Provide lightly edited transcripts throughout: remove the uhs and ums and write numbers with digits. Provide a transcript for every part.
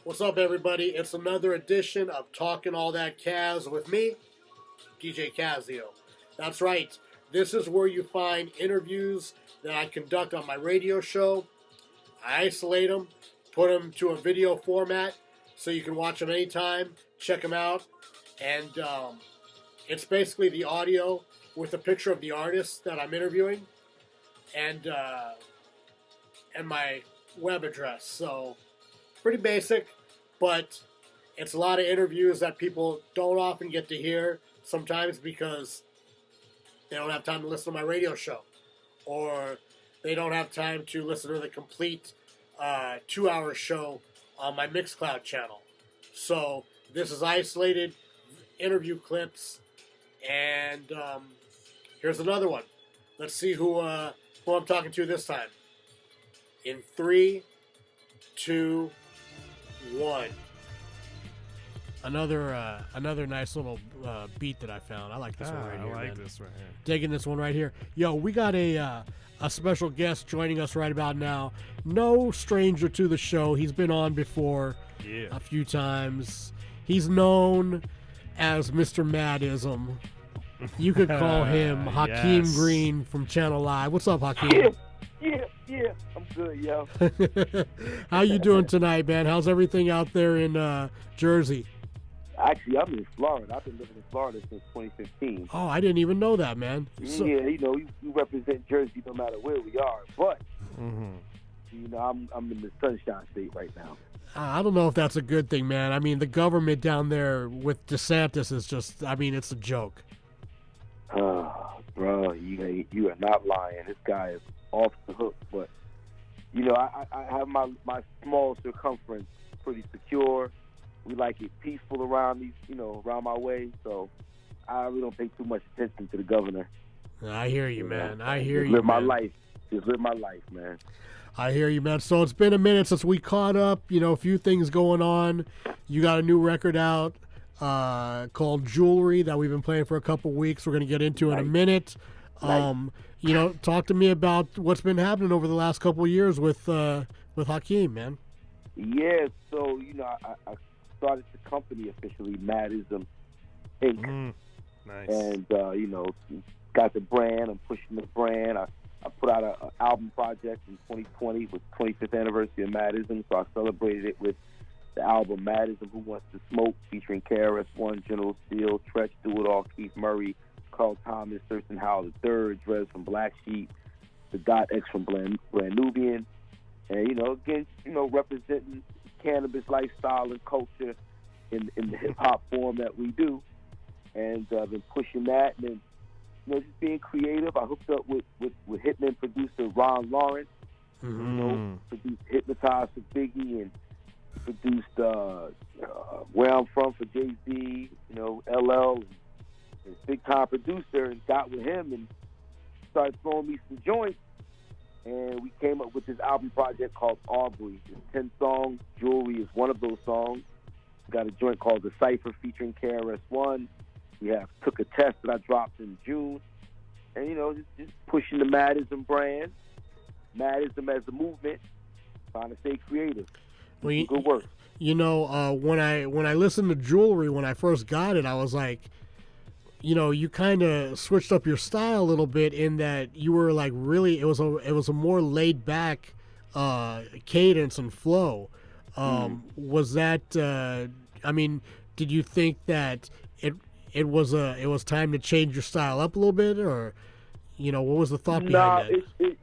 What's up, everybody? It's another edition of Talkin All That Kazz with me, DJ Kazzeo. That's right. This is where you find interviews that I conduct on my radio show. I isolate them, put them to a video format so you can watch them anytime, check them out, and it's basically the audio with a picture of the artist that I'm interviewing and my web address. So pretty basic, but it's a lot of interviews that people don't often get to hear sometimes because they don't have time to listen to my radio show, or they don't have time to listen to the complete 2-hour show on my Mixcloud channel. So this is isolated interview clips, and here's another one. Let's see who I'm talking to this time. In 3, 2, 1. Another nice little beat that I found. I like this one right here. I like man. this right here. Digging this one right here. Yo, we got a special guest joining us right about now. No stranger to the show. He's been on before a few times. He's known as Mr. Madism. You could call him Hakim Green from Channel Live. What's up, Hakim? Yeah. I'm good, yo. How you doing tonight, man? How's everything out there in Jersey? Actually, I'm in Florida. I've been living in Florida since 2015. Oh, I didn't even know that, man. Yeah, we represent Jersey no matter where we are. But, I'm in the Sunshine State right now. I don't know if that's a good thing, man. I mean, the government down there with DeSantis is just, it's a joke. Bro, you are not lying. This guy is off the hook. But, I have my small circumference pretty secure. We like it peaceful around around my way. So I really don't pay too much attention to the governor. I hear you, man. I hear Just you, live my man. life. Just live my life, man. I hear you, man. So it's been a minute since we caught up. A few things going on. You got a new record out called Jewelry that we've been playing for a couple weeks. We're going to get into in a minute. Talk to me about what's been happening over the last couple of years with Hakim, man. Yeah, so, I started the company officially, Madism Inc. Nice. And, got the brand. I'm pushing the brand. I put out an album project in 2020 with 25th anniversary of Madism, so I celebrated it with the album Madism, Who Wants to Smoke, featuring KRS-One, General Steele, Tretch, Do It All, Keith Murray, Carl Thomas, Thurston Howell III, Drez from Black Sheep, the Dot X from Brand Nubian, and, again, representing cannabis lifestyle and culture in the hip-hop form that we do. And I've been pushing that, and then, just being creative. I hooked up with Hitman producer Ron Lawrence, produced Hypnotized for Biggie, and produced Where I'm From for Jay-Z, LL, and big-time producer, and got with him and started throwing me some joints. And we came up with this album project called Aubrey. It's 10 songs. Jewelry is one of those songs. We got a joint called The Cypher featuring KRS-One. We have Took a Test that I dropped in June. And, just pushing the Madism brand, Madism as a movement, trying to stay creative. Good work. When I listened to Jewelry, when I first got it, I was like, you kind of switched up your style a little bit in that you were like really, it was a more laid back cadence and flow. Was that? Did you think that it was time to change your style up a little bit, or what was the thought behind that? It's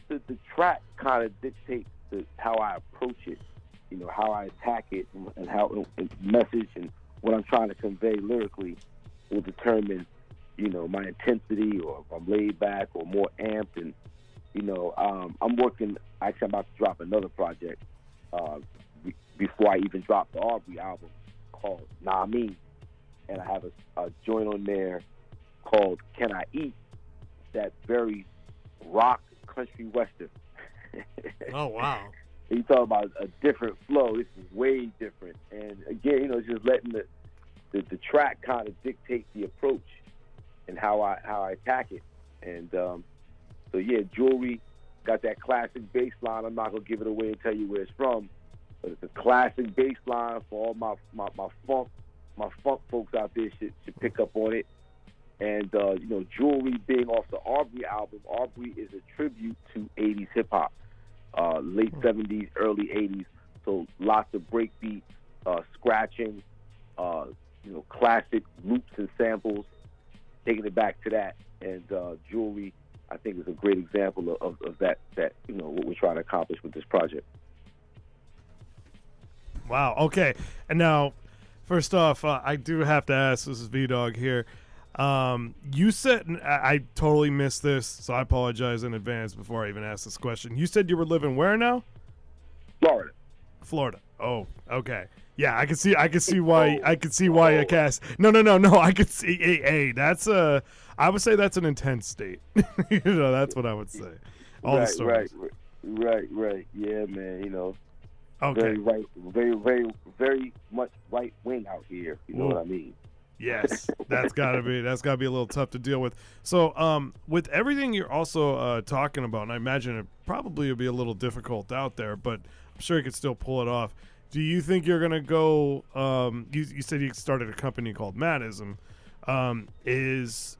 just the track kind of dictates how I approach it, how I attack it, and how the message and what I'm trying to convey lyrically will determine, my intensity, or if I'm laid back or more amped. And, I'm working, actually I'm about to drop another project before I even drop the Aubrey album called Nah Me. And I have a joint on there called Can I Eat? That's very rock, country, western. Oh, wow. You talk about a different flow. This is way different. And again, just letting the track kind of dictate the approach and how I attack it. And so yeah, Jewelry got that classic bass line. I'm not gonna give it away and tell you where it's from, But it's a classic bass line for all my funk folks out there should pick up on it. And, Jewelry being off the Aubrey album, Aubrey is a tribute to 80s hip-hop, late 70s, early 80s. So lots of breakbeats, scratching, classic loops and samples, taking it back to that. And Jewelry, I think, is a great example of that, what we're trying to accomplish with this project. Wow, okay. And now, first off, I do have to ask, this is V-Dog here. You said, I totally missed this, so I apologize in advance before I even ask this question. You said you were living where now? Florida. Oh, okay. Yeah, I can see why a cast. No. I could see. Hey, that's I would say that's an intense state. That's what I would say. All the stories. Right. Yeah, man. Okay. Very right, very much right wing out here. You know what I mean? Yes, that's gotta be a little tough to deal with. So, with everything you're also talking about, and I imagine it probably would be a little difficult out there, but I'm sure you could still pull it off. Do you think you're gonna go? You said you started a company called Madism. Is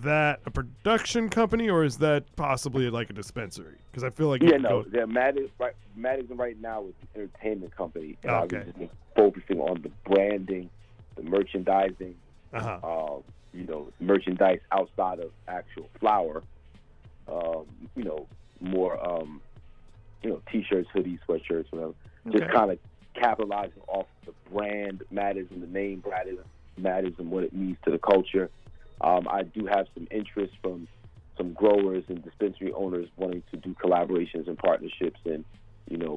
that a production company, or is that possibly like a dispensary? Because I feel like Madism right now is an entertainment company, and I've just been focusing on the branding, the merchandising, merchandise outside of actual flower, more, T-shirts, hoodies, sweatshirts, whatever. Okay. Just kind of capitalizing off the brand Madism, the name Madism, what it means to the culture. I do have some interest from some growers and dispensary owners wanting to do collaborations and partnerships and,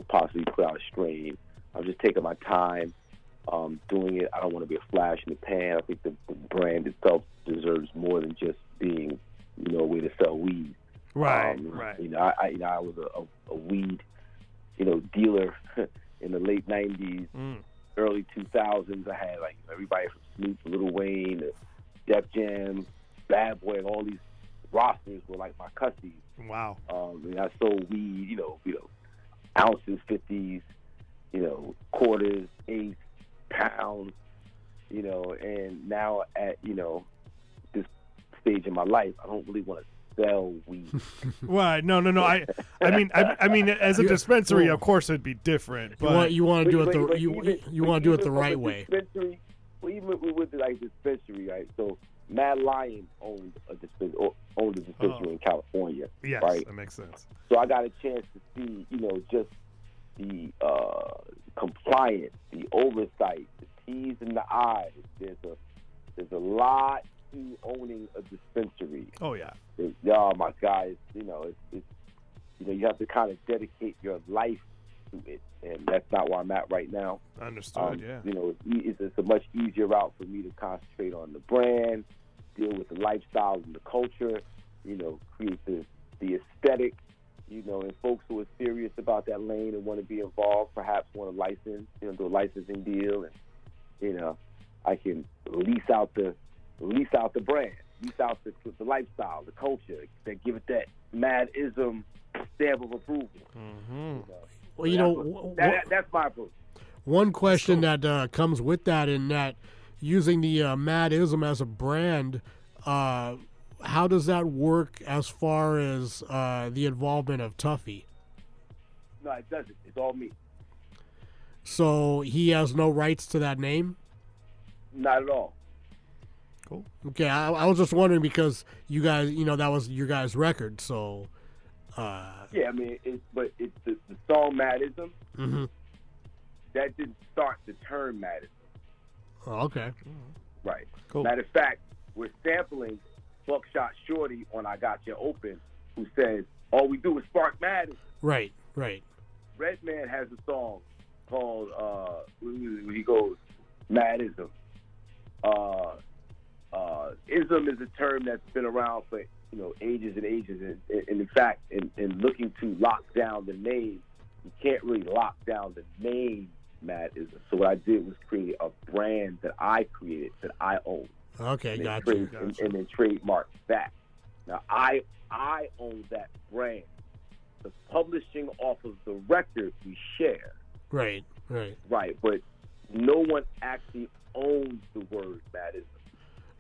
possibly put out a strain. I'm just taking my time doing it. I don't want to be a flash in the pan. I think the brand itself deserves more than just being, a way to sell weed. Right. I was a weed, dealer in the late 90s, early 2000s. I had everybody from Snoop, Lil Wayne, Def Jam, Bad Boy, and all these rosters were like my cussies. Wow. I sold weed, ounces, 50s, quarters, eighths, pounds, and now at, this stage in my life, I don't really want to sell weed. Right. No. I mean, as a dispensary, of course it'd be different. But you want to do it the right way. Well, even with the dispensary, right? So Mad Lion owned a dispensary in California. Yes, right? That makes sense. So I got a chance to see, just the compliance, the oversight, the T's and the I's. There's a lot to owning a dispensary. Oh yeah. Oh my God, it's you have to kind of dedicate your life to it, and that's not where I'm at right now. Understood. Yeah. It's a much easier route for me to concentrate on the brand, deal with the lifestyle and the culture, create the aesthetic, and folks who are serious about that lane and want to be involved, perhaps want to license, do a licensing deal, and I can lease out the brand, lease out the lifestyle, the culture, that give it that Madism stamp of approval. Mm-hmm. Well, that's my approach. One question that comes with that, in that using the Madism as a brand, how does that work as far as the involvement of Tuffy? No, it doesn't. It's all me. So he has no rights to that name? Not at all. Cool. Okay, I was just wondering because you guys, that was your guys' record, so. Yeah, I mean, the song Madism, mm-hmm. that didn't start the term Madism. Oh, okay. Right. Cool. Matter of fact, we're sampling Buckshot Shorty on I Got You Open, who says, all we do is spark Madism. Right. Redman has a song called, he goes, Madism. Ism is a term that's been around for ages and ages, and in fact, in looking to lock down the name, you can't really lock down the name Madism. So what I did was create a brand that I created, that I own. Okay, and gotcha. And then trademark that. Now I own that brand. The publishing off of the record we share. Right. Right, but no one actually owns the word Madism.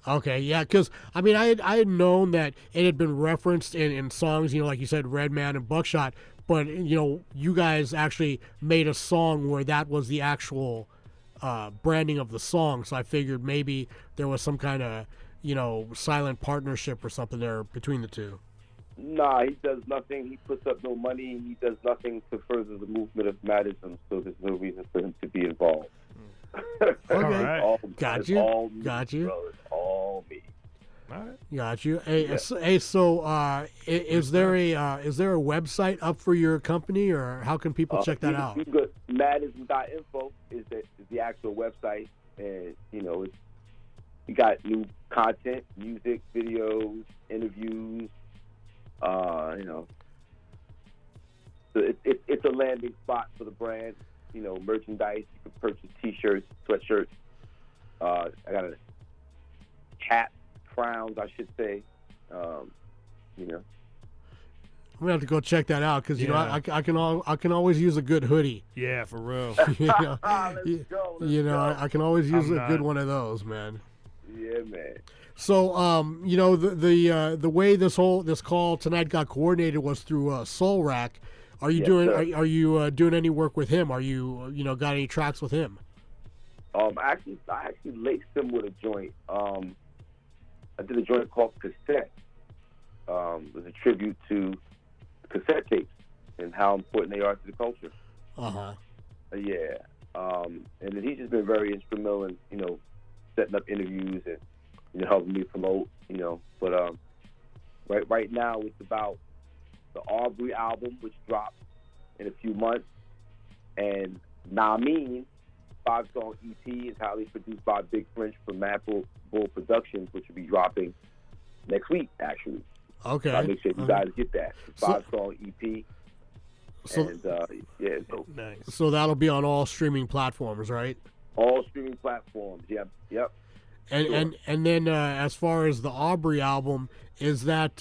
Okay, yeah, because I mean, I had known that it had been referenced in songs, like you said, Redman and Buckshot, but you guys actually made a song where that was the actual branding of the song. So I figured maybe there was some kind of silent partnership or something there between the two. Nah, he does nothing. He puts up no money. He does nothing to further the movement of Madism. So there's no reason for him to be involved. Okay. All right. Got you. All me, Got you. bro. It's all me. All right. Got you. Hey, so is there a website up for your company, or how can people check that out? You can go, Madism.info is the actual website, and you got new content, music, videos, interviews. So it's a landing spot for the brand. Merchandise. You can purchase T-shirts, sweatshirts. I got a hat, crowns, I should say. I'm gonna have to go check that out because I can always use a good hoodie. Yeah, for real. Let's go. I can always use a good one of those, man. Yeah, man. So, the way this call tonight got coordinated was through Soul Rack. Are you doing any work with him? Are you got any tracks with him? I actually laced him with a joint. I did a joint called Cassette. It was a tribute to cassette tapes and how important they are to the culture. Yeah. And then he's just been very instrumental in setting up interviews and helping me promote. But right now it's about the Aubrey album, which drops in a few months, and Nah Mean, 5-song EP, is highly produced by Big French from Mad Bull Productions, which will be dropping next week, actually. Okay. So I'll make sure you guys get that. 5-song EP. So, and, so Nice. So that'll be on all streaming platforms, right? all streaming platforms. Yep. And Sure. and then as far as the Aubrey album, is that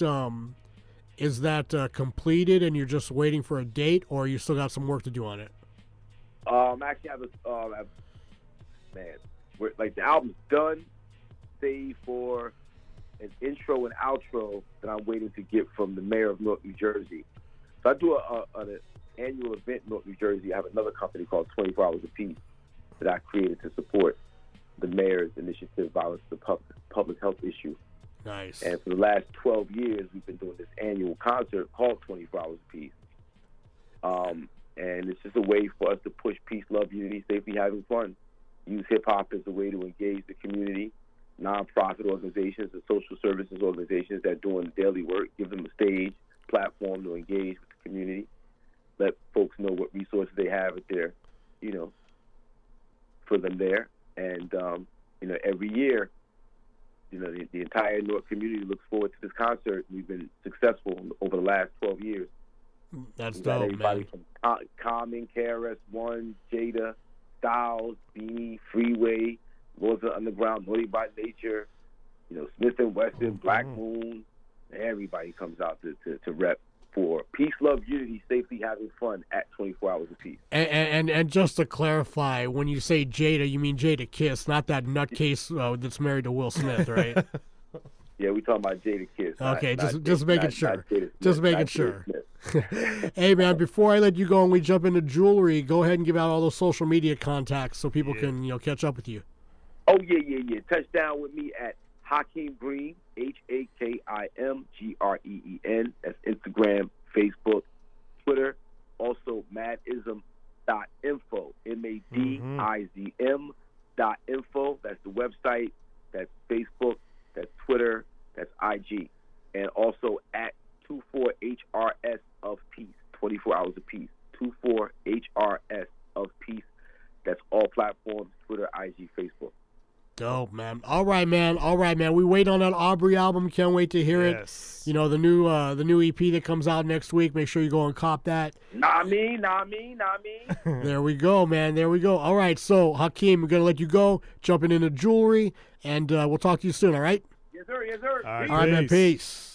completed and you're just waiting for a date, or you still got some work to do on it? Actually, the album's done, save for an intro and outro that I'm waiting to get from the mayor of Newark, New Jersey. So I do an annual event in Newark, New Jersey. I have another company called 24 Hours of Peace that I created to support the mayor's initiative, Violence to Public Health Issue. Nice. And for the last 12 years, we've been doing this annual concert called 24 Hours of Peace. And it's just a way for us to push peace, love, unity, safety, having fun. Use hip-hop as a way to engage the community, nonprofit organizations and social services organizations that are doing daily work, give them a stage, platform to engage with the community, let folks know what resources they have at their, for them there. And, every year, the entire Newark community looks forward to this concert. We've been successful over the last 12 years. That's We've got dope, everybody man. from Common, KRS-One, Jada, Styles, Beanie, Freeway, Lords of the Underground, Naughty by Nature, Smith & Wesson, Black Moon. Everybody comes out to rep for peace, love, unity, safety, having fun at 24 Hours of Peace. And just to clarify, when you say Jada, you mean Jada Kiss, not that nutcase that's married to Will Smith, right? Yeah, we talking about Jada Kiss. Okay, not just making not sure. Jada Smith, Just making not Jada sure. Smith. Hey, man, before I let you go and we jump into jewelry, go ahead and give out all those social media contacts so people can, catch up with you. Oh, yeah. Touch down with me at Hakim Green, HAKIM GREEN. That's Instagram, Facebook, Twitter. Also, madism.info, MADIZM.info. That's the website. That's Facebook. That's Twitter. That's IG. And also at 24HRS of Peace, 24 Hours of Peace. 24HRS of Peace. That's all platforms, Twitter, IG, Facebook. Dope, man. All right, man. We wait on that Aubrey album. Can't wait to hear it. The new EP that comes out next week. Make sure you go and cop that. Nah me. There we go, man. There we go. All right, so Hakim, we're gonna let you go. Jumping into jewelry, and we'll talk to you soon. All right. Yes, sir. All right, All right, man. Peace.